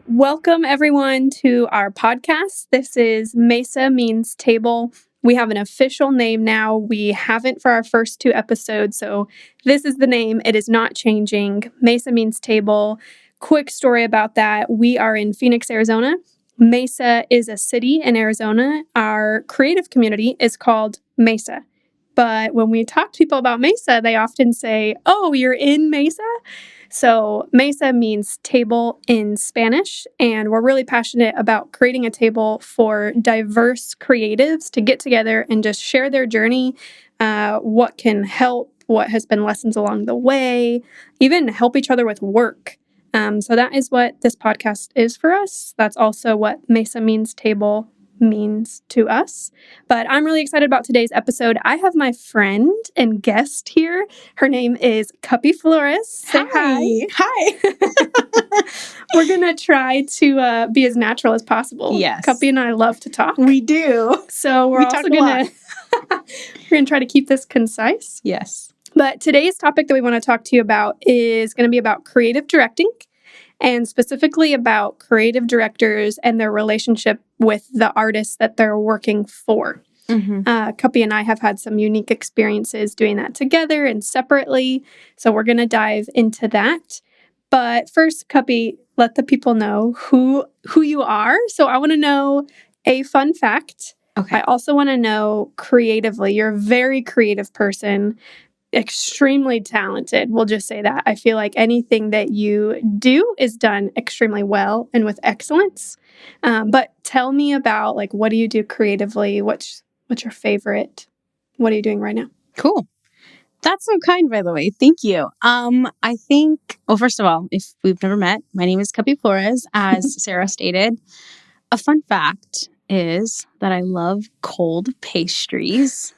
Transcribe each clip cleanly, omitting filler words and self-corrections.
right. Welcome, everyone, to our podcast. This is Mesa Means Table. We have an official name now. We haven't for our first 2 episodes, so this is the name. It is not changing. Mesa Means Table. Quick story about that. We are in Phoenix, Arizona. Mesa is a city in Arizona. Our creative community is called Mesa. But when we talk to people about Mesa, they often say, "Oh, you're in Mesa?" So Mesa means table in Spanish, and we're really passionate about creating a table for diverse creatives to get together and just share their journey, what can help, what has been lessons along the way, even help each other with work. So that is what this podcast is for us. That's also what Mesa Means Table means to us. But I'm really excited about today's episode. I have my friend and guest here. Her name is Cuppy Flores. Say hi. Hi. We're going to try to be as natural as possible. Yes. Cuppy and I love to talk. We do. So we're also going to try to keep this concise. Yes. But today's topic that we want to talk to you about is going to be about creative directing, and specifically about creative directors and their relationship with the artists that they're working for. Mm-hmm. Cuppy and I have had some unique experiences doing that together and separately, so we're going to dive into that. But first, Cuppy, let the people know who you are. So I want to know a fun fact. Okay. I also want to know creatively. You're a very creative person. Extremely talented. We'll just say that. I feel like anything that you do is done extremely well and with excellence. But tell me about, like, what do you do creatively? What's your favorite? What are you doing right now? Cool. That's so kind, by the way. Thank you. I think, well, first of all, if we've never met, my name is Cuppy Flores, as Sarah stated. A fun fact is that I love cold pastries.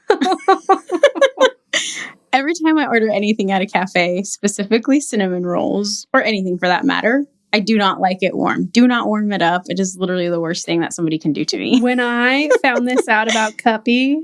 Every time I order anything at a cafe, specifically cinnamon rolls or anything for that matter, I do not like it warm. Do not warm it up. It is literally the worst thing that somebody can do to me. When I found this out about Cuppy,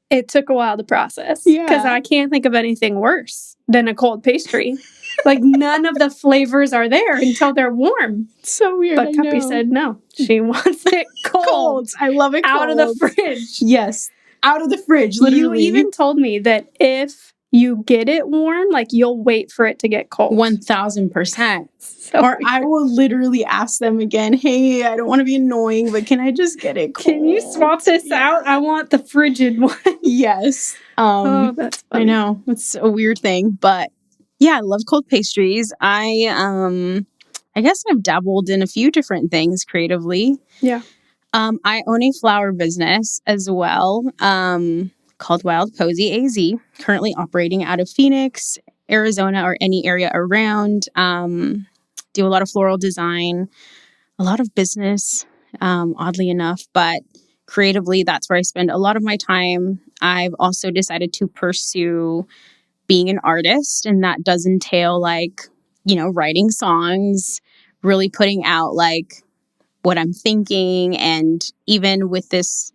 it took a while to process. Yeah. Because I can't think of anything worse than a cold pastry. Like, none of the flavors are there until they're warm. So weird. But Cuppy said no. She wants it cold. I love it cold. Out of the fridge. Yes. Out of the fridge, literally. You even told me that if you get it warm, like, you'll wait for it to get cold. 1000%. So or I will literally ask them again, hey, I don't want to be annoying, but can I just get it cold? Can you swap this out? I want the frigid one. Yes. Oh, that's funny. I know. It's a weird thing, but yeah, I love cold pastries. I guess I've dabbled in a few different things creatively. Yeah. I own a flower business as well, called Wild Posy AZ, currently operating out of Phoenix, Arizona, or any area around. Do a lot of floral design, a lot of business, oddly enough, but creatively, that's where I spend a lot of my time. I've also decided to pursue being an artist, and that does entail, like, writing songs, really putting out, like, what I'm thinking. And even with this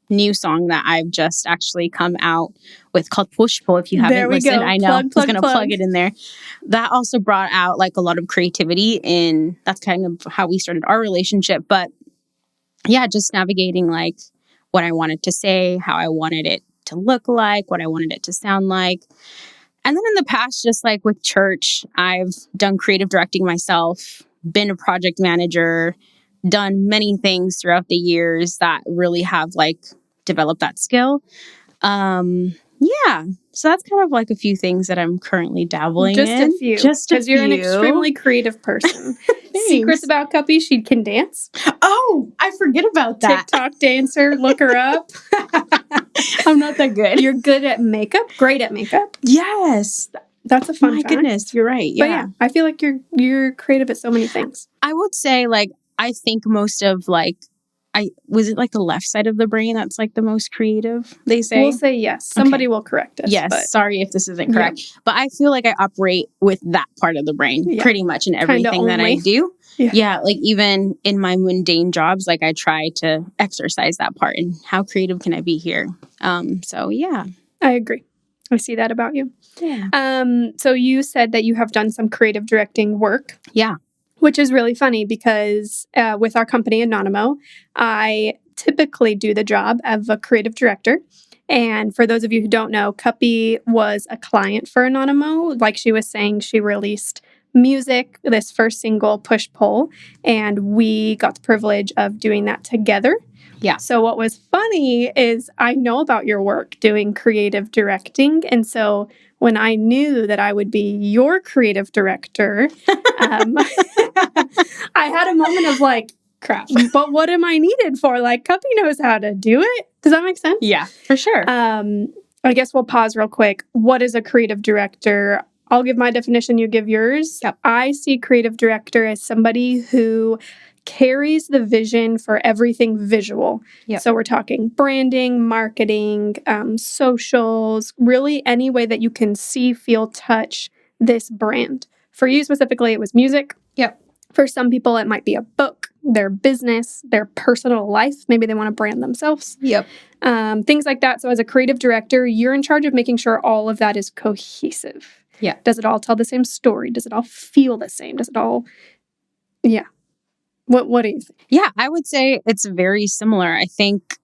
new song that I've just actually come out with called Push Pull, if you haven't listened, I know I was going to plug it in there. That also brought out, like, a lot of creativity, and that's kind of how we started our relationship. But yeah, just navigating, like, what I wanted to say, how I wanted it to look like, what I wanted it to sound like. And then in the past, just like with church, I've done creative directing myself, been a project manager, done many things throughout the years that really have, like, developed that skill. Yeah. So that's kind of like a few things that I'm currently dabbling in. Just a few. Because you're an extremely creative person. Secrets about Cuppy, she can dance. Oh, I forget about that. TikTok dancer, look her up. I'm not that good. You're good at makeup, great at makeup. Yes. That's a fun fact. My goodness, you're right. Yeah. But yeah, I feel like you're creative at so many things. I would say, like, I think most of, like, was it like the left side of the brain that's, like, the most creative, they say? We'll say yes. Somebody will correct us. Yes. But sorry if this isn't correct. Yeah. But I feel like I operate with that part of the brain pretty much in everything that I do. Yeah. Like, even in my mundane jobs, like, I try to exercise that part. And how creative can I be here? So, yeah. I agree. I see that about you. Yeah. So you said that you have done some creative directing work. Yeah. which is really funny because with our company, Anonymo, I typically do the job of a creative director. And for those of you who don't know, Cuppy was a client for Anonymo. Like she was saying, she released music, this first single, Push Pull, and we got the privilege of doing that together. Yeah. So what was funny is I know about your work doing creative directing. And so when I knew that I would be your creative director, I had a moment of like, crap, but what am I needed for? Like, Cuppy knows how to do it. Does that make sense? Yeah, for sure. I guess we'll pause real quick. What is a creative director? I'll give my definition, you give yours. Yep. I see creative director as somebody who carries the vision for everything visual. Yep. So we're talking branding, marketing, socials, really any way that you can see, feel, touch this brand. For you specifically, it was music. Yep. For some people, it might be a book, their business, their personal life. Maybe they want to brand themselves. Yep. Things like that. So as a creative director, you're in charge of making sure all of that is cohesive. Yeah. Does it all tell the same story? Does it all feel the same? Does it all... Yeah. What do you think? Yeah, I would say it's very similar. I think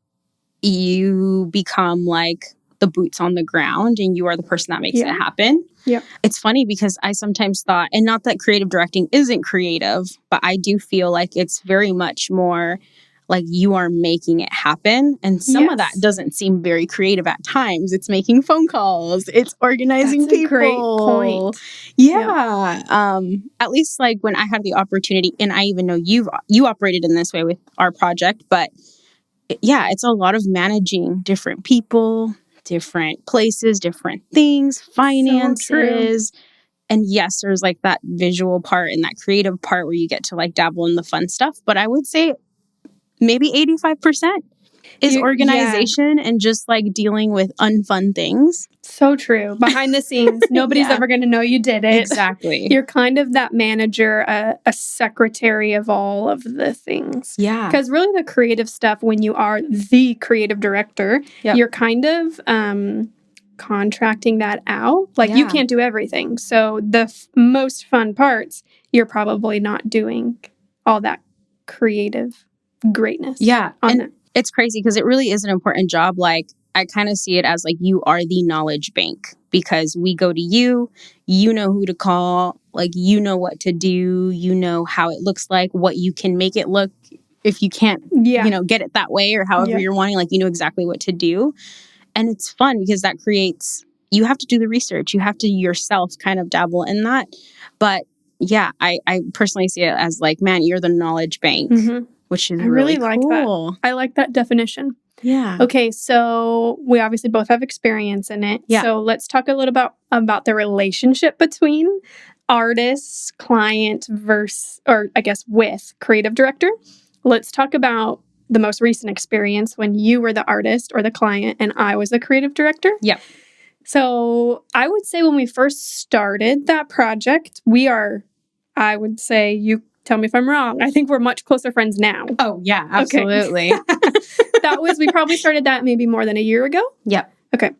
you become like the boots on the ground and you are the person that makes it happen. Yeah. It's funny because I sometimes thought, and not that creative directing isn't creative, but I do feel like it's very much more like you are making it happen. And some of that doesn't seem very creative at times. It's making phone calls. It's organizing That's a people. great point. Yeah. At least like when I had the opportunity, and I even know you operated in this way with our project, but yeah, it's a lot of managing different people, different places, different things, finances. So and yes, there's like that visual part and that creative part where you get to like dabble in the fun stuff. But I would say maybe 85% is organization and just like dealing with unfun things. So true. Behind the scenes, nobody's ever going to know you did it. Exactly. You're kind of that manager, a secretary of all of the things. Yeah. Because really the creative stuff, when you are the creative director, you're kind of contracting that out. Like you can't do everything. So the most fun parts, you're probably not doing all that creative greatness. Yeah. And it's crazy because it really is an important job. Like I kind of see it as like you are the knowledge bank because we go to you, you know who to call, like you know what to do, you know how it looks like, what you can make it look if you can't, you know, get it that way or however you're wanting, like you know exactly what to do. And it's fun because that creates, you have to do the research, you have to yourself kind of dabble in that. But yeah, I personally see it as like, man, you're the knowledge bank. Which is really cool. Like that. I like that definition. Yeah. Okay, so we obviously both have experience in it. Yeah. So let's talk a little about the relationship between artist, client with creative director. Let's talk about the most recent experience when you were the artist or the client and I was the creative director. Yeah. So I would say when we first started that project, I would say you tell me if I'm wrong. I think we're much closer friends now. Oh, yeah, absolutely. Okay. We probably started that maybe more than a year ago. Yep. Okay.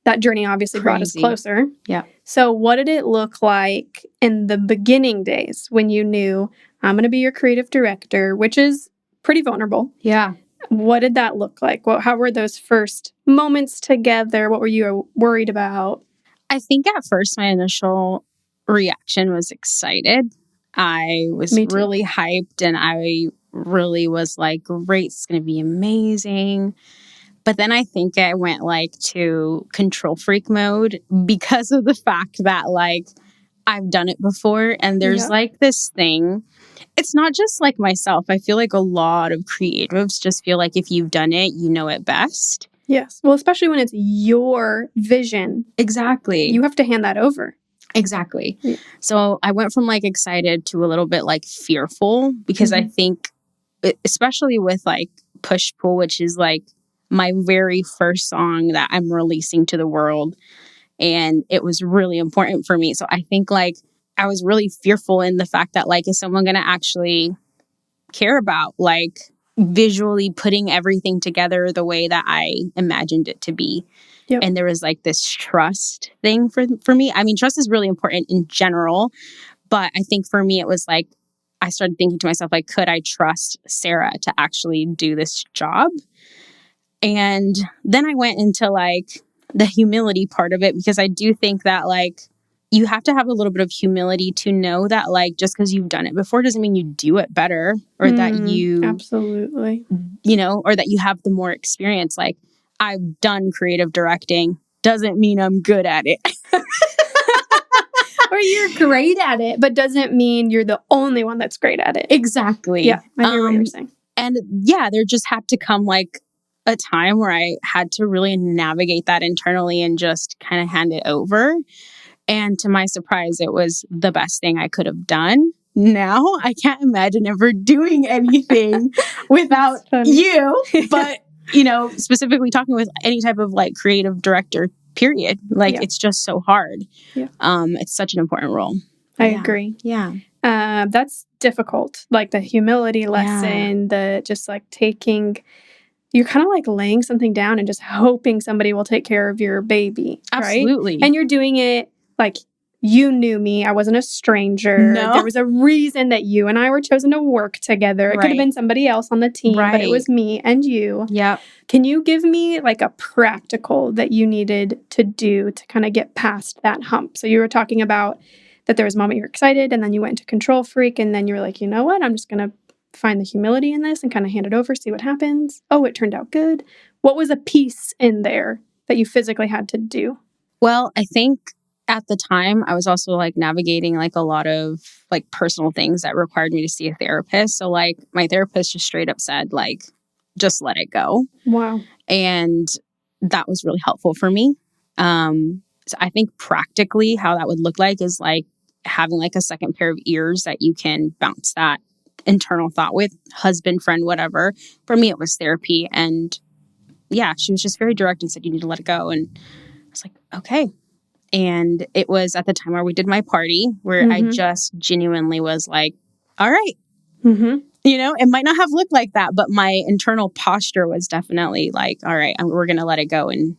That journey obviously brought us closer. Yeah. So what did it look like in the beginning days when you knew I'm going to be your creative director, which is pretty vulnerable? Yeah. What did that look like? How were those first moments together? What were you worried about? I think at first my initial reaction was excited. I was really hyped and I really was like, great, it's going to be amazing. But then I think I went like to control freak mode because of the fact that like I've done it before and there's like this thing. It's not just like myself. I feel like a lot of creatives just feel like if you've done it, you know it best. Yes. Well, especially when it's your vision. Exactly. You have to hand that over. Exactly. Yeah. So I went from like excited to a little bit like fearful because I think, especially with like Push Pull, which is like my very first song that I'm releasing to the world. And it was really important for me. So I think like I was really fearful in the fact that like, is someone going to actually care about like visually putting everything together the way that I imagined it to be? Yep. And there was like this trust thing for me. I mean, trust is really important in general, but I think for me, it was like I started thinking to myself, like, could I trust Sara to actually do this job? And then I went into like the humility part of it, because I do think that like you have to have a little bit of humility to know that like just because you've done it before doesn't mean you do it better, or that you, absolutely, or that you have the more experience. Like, I've done creative directing doesn't mean I'm good at it. or you're great at it, but doesn't mean you're the only one that's great at it. Exactly. Yeah, I hear what you're saying. And yeah, there just had to come like a time where I had to really navigate that internally and just kind of hand it over. And to my surprise, it was the best thing I could have done. Now I can't imagine ever doing anything without you. But, specifically talking with any type of like creative director, period. Like, it's just so hard. Yeah. It's such an important role. I agree. Yeah. That's difficult. Like the humility lesson, the just like you're kind of like laying something down and just hoping somebody will take care of your baby. Absolutely. Right? And you're doing it like you knew me. I wasn't a stranger. No. There was a reason that you and I were chosen to work together. It could have been somebody else on the team, but it was me and you. Yeah. Can you give me like a practical that you needed to do to kind of get past that hump? So you were talking about that there was a moment you were excited and then you went to control freak and then you were like, you know what? I'm just going to find the humility in this and kind of hand it over, see what happens. Oh, it turned out good. What was a piece in there that you physically had to do? Well, I think at the time I was also like navigating like a lot of like personal things that required me to see a therapist. So like my therapist just straight up said like, just let it go. Wow. And that was really helpful for me. So I think practically how that would look like is like having like a second pair of ears that you can bounce that internal thought with, husband, friend, whatever. For me, it was therapy. And yeah, she was just very direct and said, you need to let it go. And I was like, okay. And it was at the time where we did my party where I just genuinely was like, all right. It might not have looked like that, but my internal posture was definitely like, all right, we're going to let it go and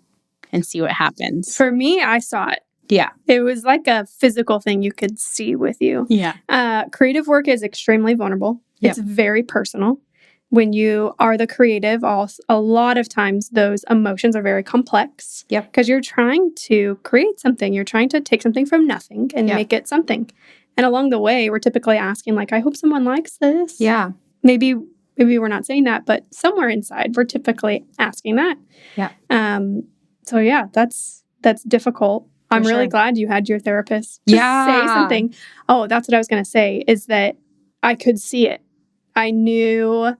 see what happens. For me, I saw it. Yeah. It was like a physical thing you could see with you. Yeah. Creative work is extremely vulnerable. Yep. It's very personal. When you are the creative, a lot of times those emotions are very complex. Yep. Because you're trying to create something. You're trying to take something from nothing and make it something. And along the way, we're typically asking like, I hope someone likes this. Yeah. Maybe we're not saying that, but somewhere inside, we're typically asking that. Yeah. So yeah, that's difficult. I'm really glad you had your therapist to say something. Oh, that's what I was going to say, is that I could see it. I knew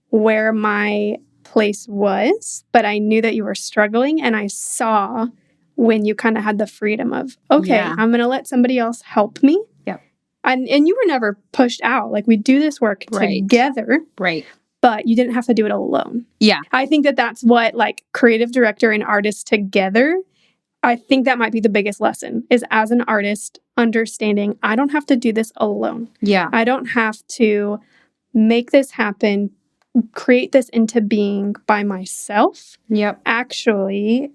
where my place was, but I knew that you were struggling, and I saw when you kind of had the freedom of, okay, I'm going to let somebody else help me. Yep. And you were never pushed out. Like, we do this work together. Right. But you didn't have to do it alone. Yeah. I think that that's what, like, creative director and artist together, I think that might be the biggest lesson, is as an artist, understanding I don't have to do this alone. Yeah. I don't have to make this happen, create this into being by myself. Yep. Actually,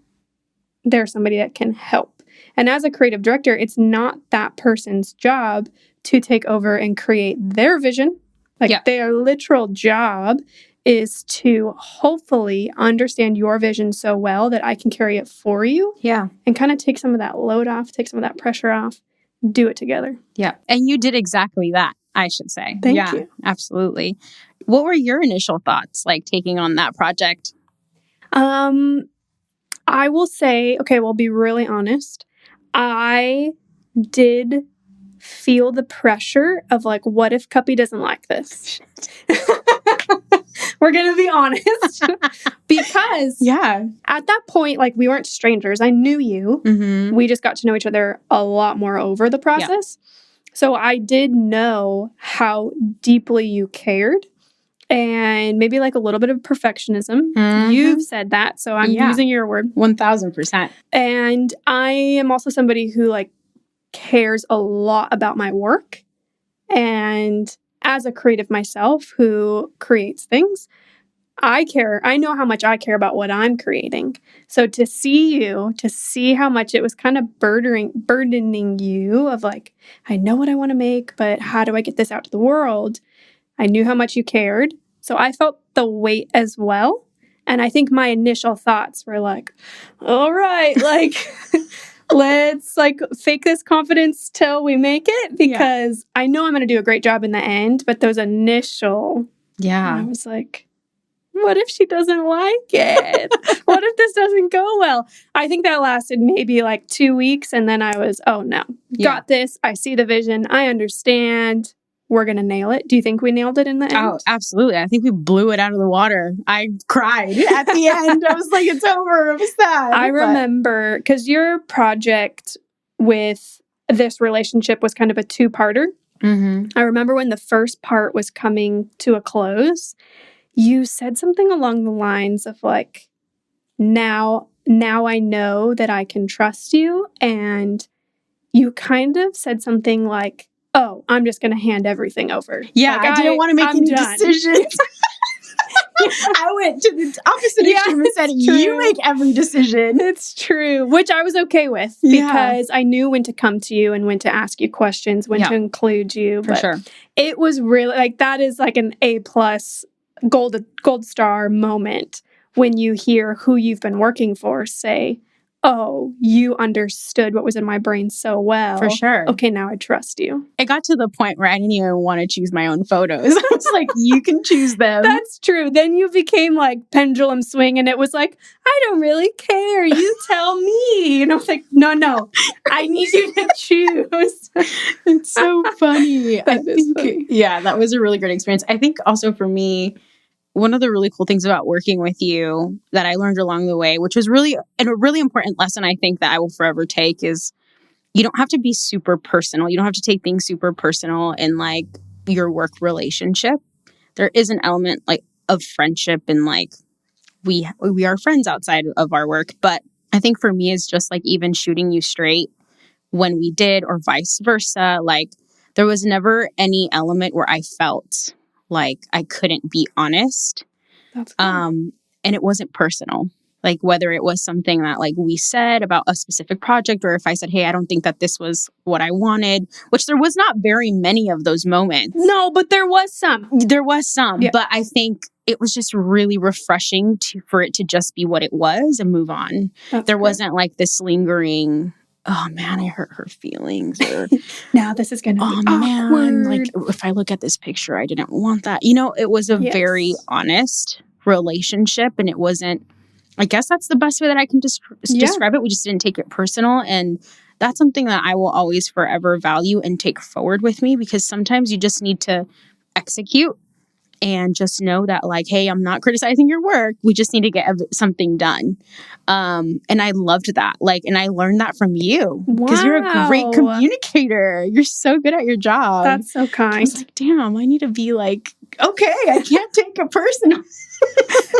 there's somebody that can help. And as a creative director, it's not that person's job to take over and create their vision. Like, their literal job is to hopefully understand your vision so well that I can carry it for you. Yeah. And kind of take some of that load off, take some of that pressure off, do it together. Yeah. And you did exactly that, I should say. Thank you. Absolutely. What were your initial thoughts like taking on that project? I will say, okay, we'll be really honest. I did feel the pressure of like, what if Cuppy doesn't like this? We're going to be honest. Because at that point, like, we weren't strangers. I knew you. Mm-hmm. We just got to know each other a lot more over the process. Yeah. So I did know how deeply you cared. And maybe like a little bit of perfectionism. Mm-hmm. You've said that, so I'm using your word. 1000%. And I am also somebody who like cares a lot about my work. And as a creative myself who creates things, I know how much I care about what I'm creating. So to see how much it was kind of burdening you of like, I know what I want to make, but how do I get this out to the world? I knew how much you cared. So I felt the weight as well. And I think my initial thoughts were like, all right, like, let's like fake this confidence till we make it, because I know I'm going to do a great job in the end. But those initial, I was like, what if she doesn't like it? What if this doesn't go well? I think that lasted maybe like 2 weeks. And then I was, oh no, got this. I see the vision. I understand. We're going to nail it. Do you think we nailed it in the end? Oh, absolutely. I think we blew it out of the water. I cried at the end. I was like, it's over. It was sad. I remember, because your project with this relationship was kind of a two-parter. I remember when the first part was coming to a close, you said something along the lines of like, now I know that I can trust you. And you kind of said something like, oh, I'm just going to hand everything over. Yeah, like, I didn't want to make any decisions. I went to the opposite extreme and said, you make every decision. It's true, which I was okay with, because I knew when to come to you and when to ask you questions, when to include you. For sure. It was really like, that is like an A+ gold star moment when you hear who you've been working for say, oh, you understood what was in my brain so well. For sure. Okay, now I trust you. It got to the point where I didn't even want to choose my own photos. I was like, you can choose them. That's true. Then you became like pendulum swing, and it was like, I don't really care. You tell me. And I was like, no, I need you to choose. It's so funny. Funny. Yeah, that was a really great experience. I think also for me, one of the really cool things about working with you that I learned along the way, which was really a really important lesson I think that I will forever take, is you don't have to be super personal. You don't have to take things super personal in like your work relationship. There is an element like of friendship and like we are friends outside of our work. But I think for me, it's just like even shooting you straight when we did, or vice versa. Like there was never any element where I felt like I couldn't be honest. That's cool. And it wasn't personal. Like whether it was something that like we said about a specific project, or if I said, hey, I don't think that this was what I wanted, which there was not very many of those moments. No, but there was some. Yeah. But I think it was just really refreshing for it to just be what it was and move on. There wasn't like this lingering, oh man, I hurt her feelings. Or now this is going to be awkward. Man, like if I look at this picture, I didn't want that. You know, it was a very honest relationship, and it wasn't, I guess that's the best way that I can describe it. We just didn't take it personal. And that's something that I will always forever value and take forward with me, because sometimes you just need to execute and just know that like, hey, I'm not criticizing your work. We just need to get something done. And I loved that. Like, and I learned that from you, because you're a great communicator. You're so good at your job. That's so kind. I was like, damn, I need to be like, okay, I can't take it personal.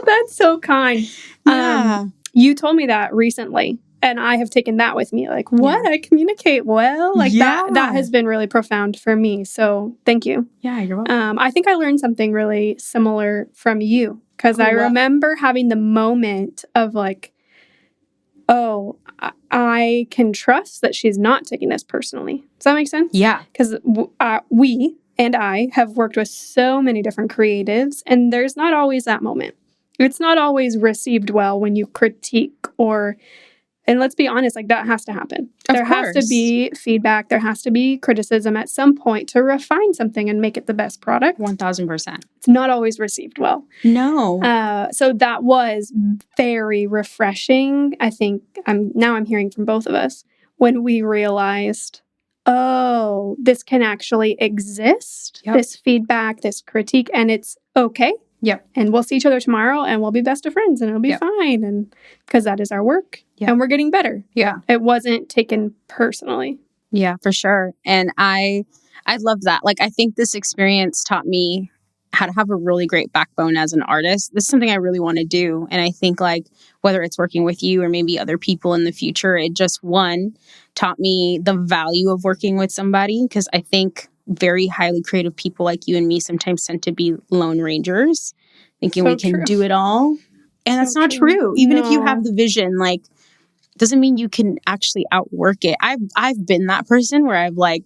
That's so kind. Yeah. You told me that recently, and I have taken that with me. Like, what? I communicate well? Like that has been really profound for me. So thank you. Yeah, you're welcome. I think I learned something really similar from you, because I remember having the moment of like, oh, I can trust that she's not taking this personally. Does that make sense? Yeah. Because we and I have worked with so many different creatives, and there's not always that moment. It's not always received well when you critique and let's be honest, like that has to happen. There has to be feedback. There has to be criticism at some point to refine something and make it the best product. 1000%. It's not always received well. No. So that was very refreshing. I think I'm hearing from both of us when we realized, oh, this can actually exist, this feedback, this critique, and it's okay. Yep. And we'll see each other tomorrow, and we'll be best of friends, and it'll be fine. And because that is our work, and we're getting better. Yeah. It wasn't taken personally. Yeah, for sure. And I love that. Like, I think this experience taught me how to have a really great backbone as an artist. This is something I really want to do. And I think like whether it's working with you or maybe other people in the future, it just taught me the value of working with somebody, because I think very highly creative people like you and me sometimes tend to be lone rangers. thinking So we can true. do it all. And that's So not true. true. Even if you No. have the vision, like, doesn't mean you can actually outwork it. I've been that person where I've like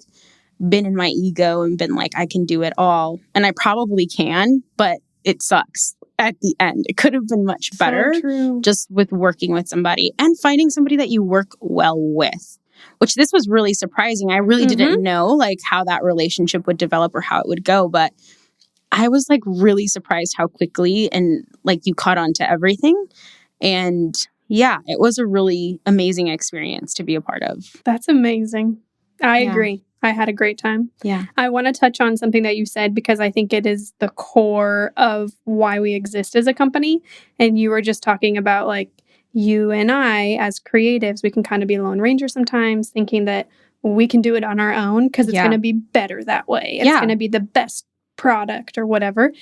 been in my ego and been like, I can do it all. And I probably can, but it sucks at the end. It could have been much better So true. just with working with somebody and finding somebody that you work well with, which this was really surprising. I really didn't know like how that relationship would develop or how it would go, but I was like really surprised how quickly and like you caught on to everything. And yeah, it was a really amazing experience to be a part of. That's amazing. I Yeah. agree. I had a great time. Yeah. I want to touch on something that you said because I think it is the core of why we exist as a company. And you were just talking about like you and I as creatives, we can kind of be Lone Ranger sometimes, thinking that we can do it on our own because it's going to be better that way. It's going to be the best product or whatever.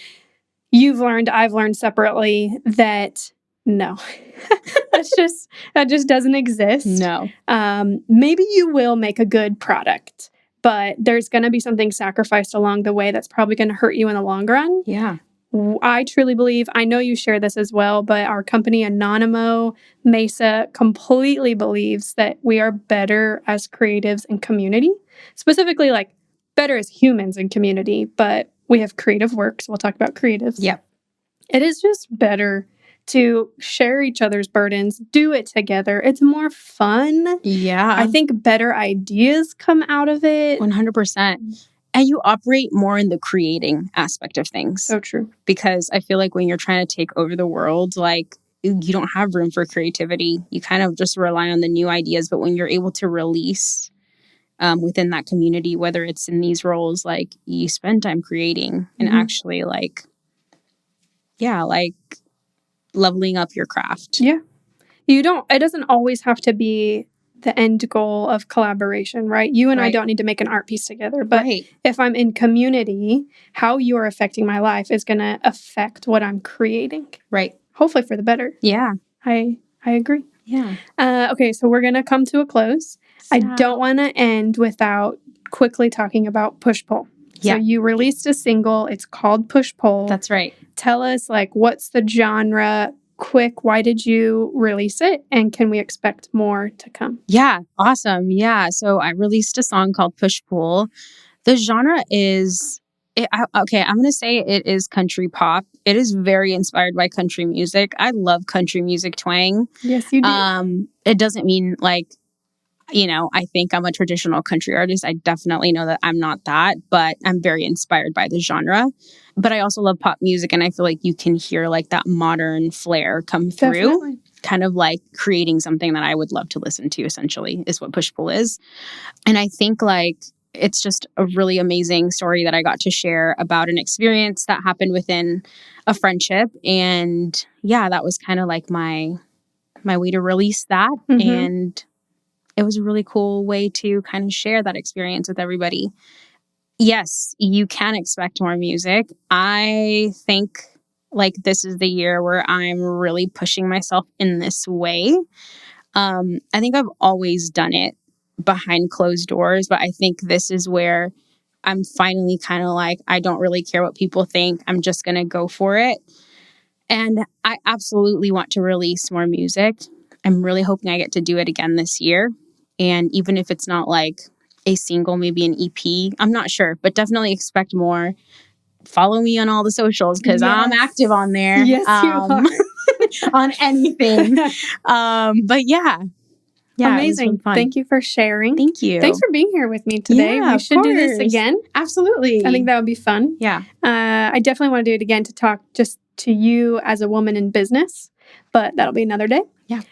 You've learned, I've learned separately that no, that just doesn't exist. No. Maybe you will make a good product, but there's going to be something sacrificed along the way that's probably going to hurt you in the long run. Yeah. I truly believe, I know you share this as well, but our company Anonymo Mesa completely believes that we are better as creatives and community, specifically like better as humans and community, but we have creative work, so we'll talk about creatives. Yep. It is just better to share each other's burdens, do it together. It's more fun. Yeah. I think better ideas come out of it. 100%. And you operate more in the creating aspect of things. So true. Because I feel like when you're trying to take over the world, like you don't have room for creativity. You kind of just rely on the new ideas. But when you're able to release within that community, whether it's in these roles, like you spend time creating and actually like leveling up your craft. Yeah. It doesn't always have to be the end goal of collaboration, right? You and I don't need to make an art piece together, but if I'm in community, how you're affecting my life is going to affect what I'm creating. Right. Hopefully for the better. Yeah. I agree. Yeah. Okay, so we're going to come to a close. I don't want to end without quickly talking about Push Pull. So you released a single. It's called Push Pull. That's right. Tell us, like, what's the genre? Quick, why did you release it? And can we expect more to come? Yeah, awesome. Yeah, so I released a song called Push Pull. The genre is, I'm going to say it is country pop. It is very inspired by country music. I love country music twang. Yes, you do. It doesn't mean like, I think I'm a traditional country artist. I definitely know that I'm not that, but I'm very inspired by the genre. But I also love pop music, and I feel like you can hear like that modern flair come through. Definitely. Kind of like creating something that I would love to listen to, essentially, is what Push Pull is. And I think like it's just a really amazing story that I got to share about an experience that happened within a friendship. And yeah, that was kind of like my way to release that. And it was a really cool way to kind of share that experience with everybody. Yes, you can expect more music. I think like this is the year where I'm really pushing myself in this way. I think I've always done it behind closed doors, but I think this is where I'm finally kind of like, I don't really care what people think. I'm just going to go for it. And I absolutely want to release more music. I'm really hoping I get to do it again this year. And even if it's not like a single, maybe an EP, I'm not sure, but definitely expect more. Follow me on all the socials because I'm active on there. Yes, you are. On anything. But yeah. Amazing. Really fun. Thank you for sharing. Thank you. Thanks for being here with me today. Yeah, we should do this again. Absolutely. I think that would be fun. Yeah. I definitely want to do it again to talk just to you as a woman in business, but that'll be another day. Yeah.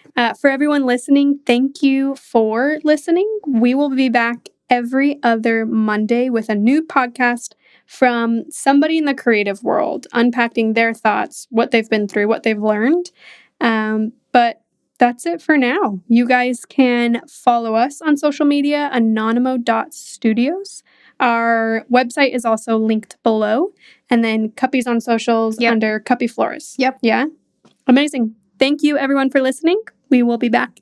For everyone listening, thank you for listening. We will be back every other Monday with a new podcast from somebody in the creative world, unpacking their thoughts, what they've been through, what they've learned. But that's it for now. You guys can follow us on social media, anonymo.studios. Our website is also linked below. And then Cuppy's on socials under Cuppy Flores. Yep. Yeah? Amazing. Thank you, everyone, for listening. We will be back